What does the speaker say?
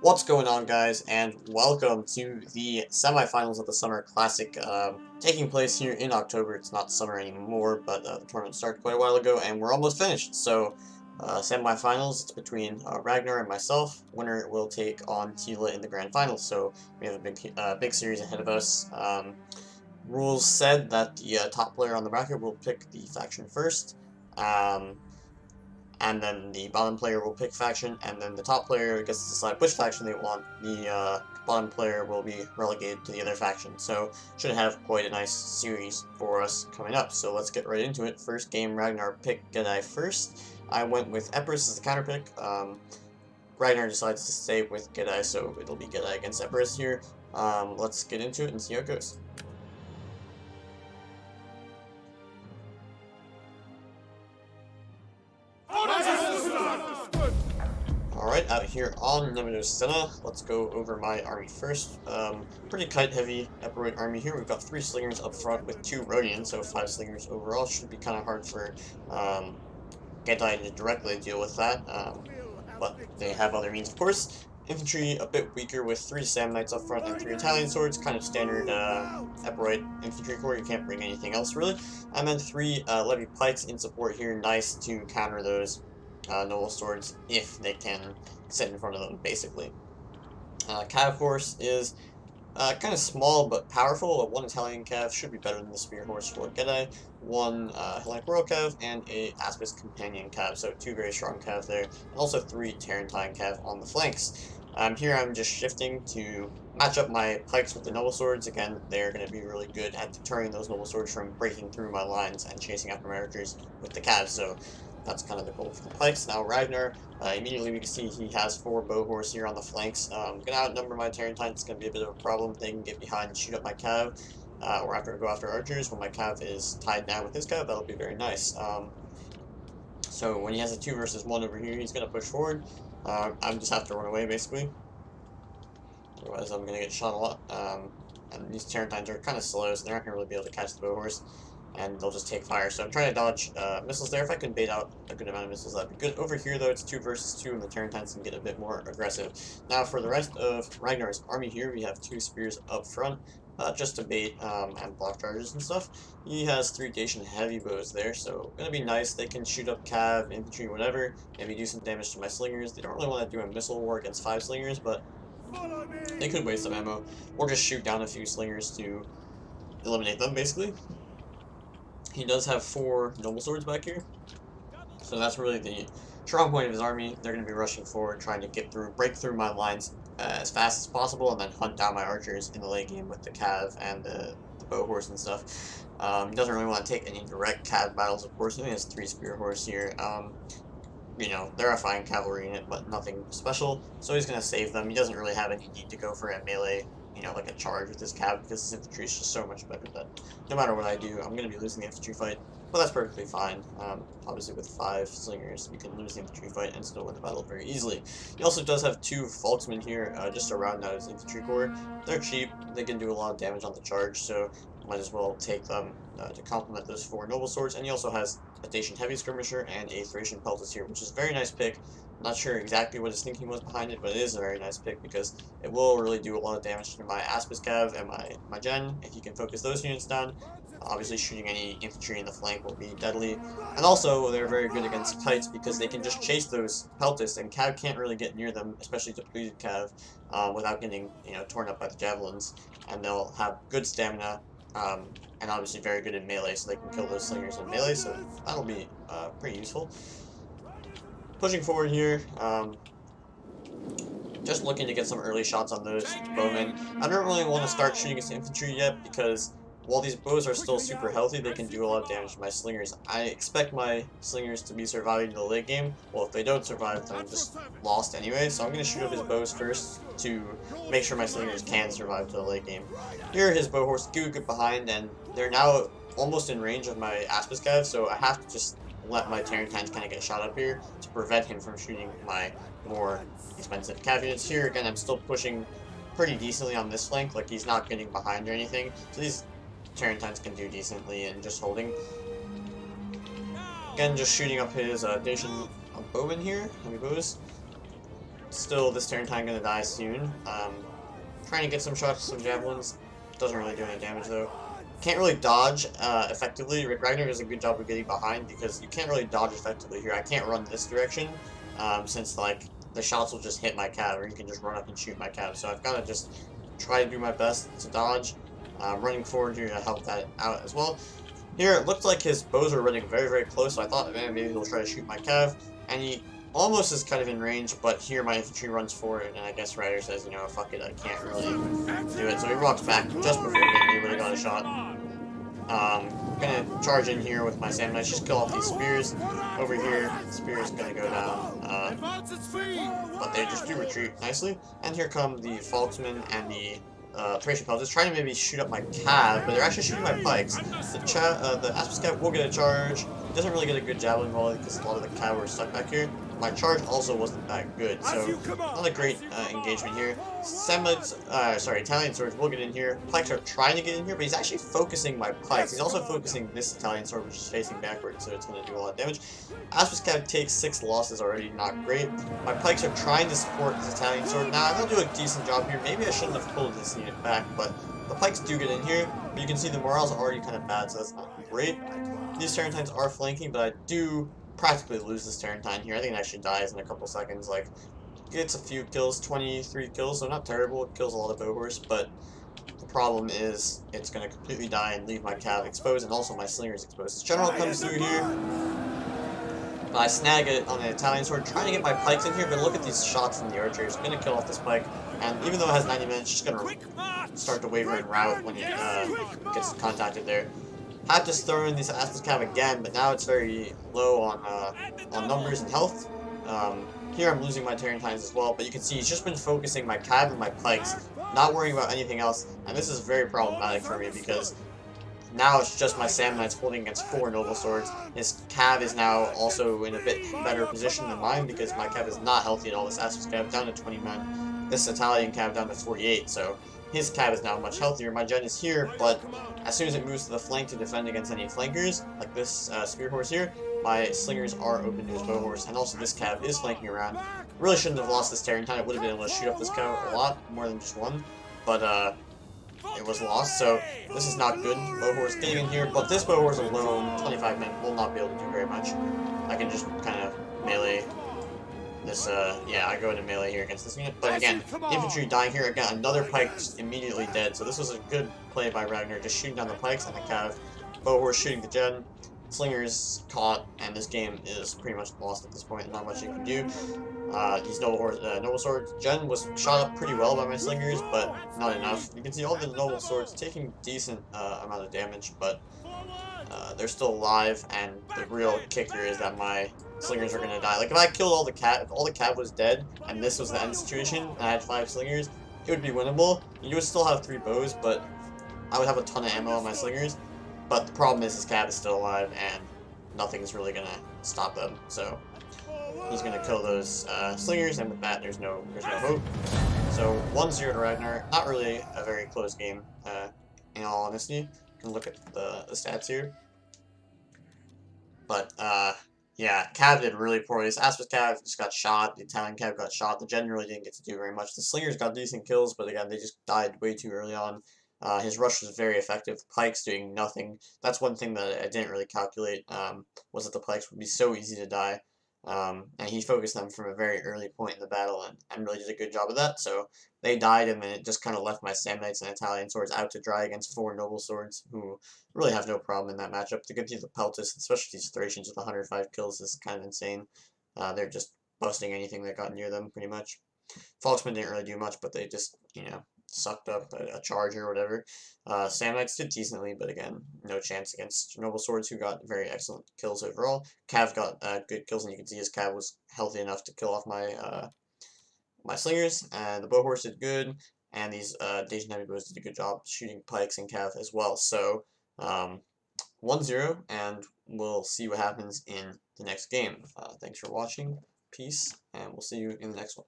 What's going on, guys, and welcome to the semifinals of the Summer Classic, taking place here in October. It's not summer anymore, but the tournament started quite a while ago, and we're almost finished. So, semifinals, it's between Ragnar and myself. Winner will take on Tila in the grand finals. So we have a big series ahead of us. Rules said that the top player on the bracket will pick the faction first. And then the bottom player will pick faction, and then the top player gets to decide which faction they want. The bottom player will be relegated to the other faction, so should have quite a nice series for us coming up. So let's get right into it. First game, Ragnar picked Gedai first. I went with Epirus as the counter pick. Ragnar decides to stay with Gedai, so it'll be Gedai against Epirus here. Let's get into it and see how it goes. Alright, out here on Nemesis, let's go over my army first. Pretty kite-heavy Epirate army here. We've got 3 slingers up front with 2 Rhodians, so 5 slingers overall. Should be kind of hard for Gedai to directly deal with that, but they have other means, of course. Infantry a bit weaker with 3 Samnites up front and 3 Italian swords, kind of standard Epirate infantry corps. You can't bring anything else really. And then 3 Levy pikes in support here, nice to counter those noble swords if they can sit in front of them, basically. Cav horse is kind of small but powerful. 1 Italian cav should be better than the spear horse for Gedai. 1 Hellenic Royal cav and a Aspis companion cav, so 2 very strong cav there, and also 3 Tarentine cav on the flanks. Here I'm just shifting to match up my pikes with the noble swords. Again, they're going to be really good at deterring those noble swords from breaking through my lines and chasing after my archers with the cav, so that's kind of the goal for the pikes. Now Ragnar, immediately we can see he has 4 bow horse here on the flanks. I'm going to outnumber my Tarentine. It's going to be a bit of a problem. They can get behind and shoot up my cav, or after go after archers. When my cav is tied down with his cav, that'll be very nice. So when he has a 2 versus 1 over here, he's going to push forward. I just have to run away, basically. Otherwise I'm going to get shot a lot. And these Tarentines are kind of slow, so they're not going to really be able to catch the bow horse, and they'll just take fire. So I'm trying to dodge missiles there. If I can bait out a good amount of missiles, that'd be good. Over here, though, it's 2 versus 2, and the Tarentines can get a bit more aggressive. Now, for the rest of Ragnar's army here, we have 2 spears up front, just to bait and block charges and stuff. He has 3 Dacian heavy bows there, so gonna be nice. They can shoot up cav, infantry, whatever, maybe do some damage to my slingers. They don't really want to do a missile war against 5 slingers, but they could waste some ammo, or just shoot down a few slingers to eliminate them, basically. He does have 4 noble swords back here, so that's really the strong point of his army. They're going to be rushing forward, trying to break through my lines as fast as possible, and then hunt down my archers in the late game with the cav and the bow horse and stuff. He doesn't really want to take any direct cav battles, of course. He only has 3 spear horse here. You know, they're a fine cavalry unit, but nothing special, so he's going to save them. He doesn't really have any need to go for a melee, you know, like a charge with this cav, because his infantry is just so much better that no matter what I do, I'm going to be losing the infantry fight, but that's perfectly fine. Obviously with 5 slingers, you can lose the infantry fight and still win the battle very easily. He also does have 2 Volksmen here, just to round out his infantry corps. They're cheap, they can do a lot of damage on the charge, so might as well take them to complement those 4 noble swords. And he also has a Dacian heavy skirmisher and a Thracian peltas here, which is a very nice pick. I'm not sure exactly what his thinking was behind it, but it is a very nice pick because it will really do a lot of damage to my Aspis cav and my gen if you can focus those units down. Obviously shooting any infantry in the flank will be deadly, and also they're very good against kites because they can just chase those peltas, and cav can't really get near them, especially depleted cav, without getting, you know, torn up by the javelins, and they'll have good stamina. And obviously very good in melee, so they can kill those slingers in melee, so that'll be pretty useful. Pushing forward here, just looking to get some early shots on those bowmen. I don't really want to start shooting his infantry yet, because while these bows are still super healthy, they can do a lot of damage to my slingers. I expect my slingers to be surviving the late game. Well, if they don't survive, then I'm just lost anyway, so I'm going to shoot up his bows first to make sure my slingers can survive to the late game. Here, his bow horse do get behind, and they're now almost in range of my Aspis cav, so I have to just let my Tarentines kind of get shot up here to prevent him from shooting my more expensive cav units. Here, again, I'm still pushing pretty decently on this flank, like he's not getting behind or anything, so these Tarentines can do decently and just holding. Again, just shooting up his Dacian bowman here, heavy bows, still this turn time gonna die soon. Trying to get some shots, some javelins. Doesn't really do any damage though. Can't really dodge effectively. Ragnar does a good job of getting behind because you can't really dodge effectively here. I can't run this direction since like the shots will just hit my cab, or you can just run up and shoot my cab. So I've got to just try to do my best to dodge. Running forward here to help that out as well. Here, it looked like his bows were running very, very close, so I thought, man, maybe he'll try to shoot my cav, and he almost is kind of in range, but here my infantry runs forward, and I guess Ryder says, you know, fuck it, I can't really do it, so he walks back just before me would have got a shot. Gonna charge in here with my Samnites, just kill off these spears. Over here, spears gonna go down, but they just do retreat nicely. And here come the Falksmen and the Thracian Pelters, trying to maybe shoot up my cab, but they're actually shooting my pikes. The Aspis Cab will get a charge. It doesn't really get a good javelin volley because a lot of the cab were stuck back here. My charge also wasn't that good, so not a great engagement here. Italian swords will get in here. Pikes are trying to get in here, but he's actually focusing my pikes. He's also focusing this Italian sword, which is facing backwards, so it's going to do a lot of damage. Aspis Cab takes 6 losses already, not great. My pikes are trying to support this Italian sword. Now, they'll do a decent job here. Maybe I shouldn't have pulled this unit back, but the pikes do get in here. But you can see the morale's already kind of bad, so that's not great. These Tarentines are flanking, but I do practically lose this Tarentine here. I think it actually dies in a couple seconds. Like, gets a few kills, 23 kills, so not terrible. It kills a lot of Bohorse, but the problem is it's going to completely die and leave my cav exposed, and also my slingers exposed. This general comes through here, but I snag it on the Italian sword, trying to get my pikes in here, but look at these shots from the archer. It's going to kill off this pike, and even though it has 90 minutes, it's just going to start to waver and rout when it gets contacted there. Had to throw in this Aspis Cab again, but now it's very low on numbers and health. Here I'm losing my Tarentines as well, but you can see he's just been focusing my cab and my pikes, not worrying about anything else, and this is very problematic for me because now it's just my Samnites holding against 4 Noble Swords. His cav is now also in a bit better position than mine because my cav is not healthy at all. This Aspis Cab down to 20 men, this Italian cav down to 48, so his cav is now much healthier. My gen is here, but as soon as it moves to the flank to defend against any flankers, like this Spear Horse here, my slingers are open to his bow horse, and also this cav is flanking around. Really shouldn't have lost this Tarentine. It would have been able to shoot up this cav a lot, more than just one, but it was lost, so this is not good. Bow horse getting in here, but this bow horse alone, 25 men, will not be able to do very much. I can just kind of melee this, yeah, I go into melee here against this unit, but again, infantry dying here, again, another pike just immediately dead, so this was a good play by Ragnar, just shooting down the pikes and the cav, bow horse shooting the gen, slingers caught, and this game is pretty much lost at this point, not much you can do. These noble swords, gen was shot up pretty well by my slingers, but not enough. You can see all the noble swords taking decent amount of damage, but they're still alive, and the real kicker is that my slingers are gonna die. Like, if I killed all the cat, if all the cat was dead, and this was the end situation, and I had 5 slingers, it would be winnable. You would still have 3 bows, but I would have a ton of ammo on my slingers. But the problem is his cat is still alive, and nothing's really gonna stop them. So he's gonna kill those slingers, and with that, there's no hope. So 1-0 to Ragnar. Not really a very close game, in all honesty. You can look at the stats here. But yeah, Cav did really poorly. This Aspis Cav just got shot. The Italian Cav got shot. The Gen really didn't get to do very much. The Slingers got decent kills, but again, they just died way too early on. His rush was very effective. The Pikes doing nothing. That's one thing that I didn't really calculate, was that the Pikes would be so easy to die. And he focused them from a very early point in the battle and really did a good job of that. So they died, and then it just kind of left my Samnites and Italian swords out to dry against 4 Noble Swords, who really have no problem in that matchup. The good thing with the Peltis, especially these Thracians with 105 kills, is kind of insane. They're just busting anything that got near them, pretty much. Falksmen didn't really do much, but they just, you know, sucked up a charge or whatever. Samnites did decently, but again, no chance against Noble Swords, who got very excellent kills overall. Cav got good kills, and you can see his Cav was healthy enough to kill off my my slingers, and the bow horse did good, and these Dacian heavy bows did a good job shooting pikes and Cav as well. So 1-0, and we'll see what happens in the next game. Thanks for watching, peace, and we'll see you in the next one.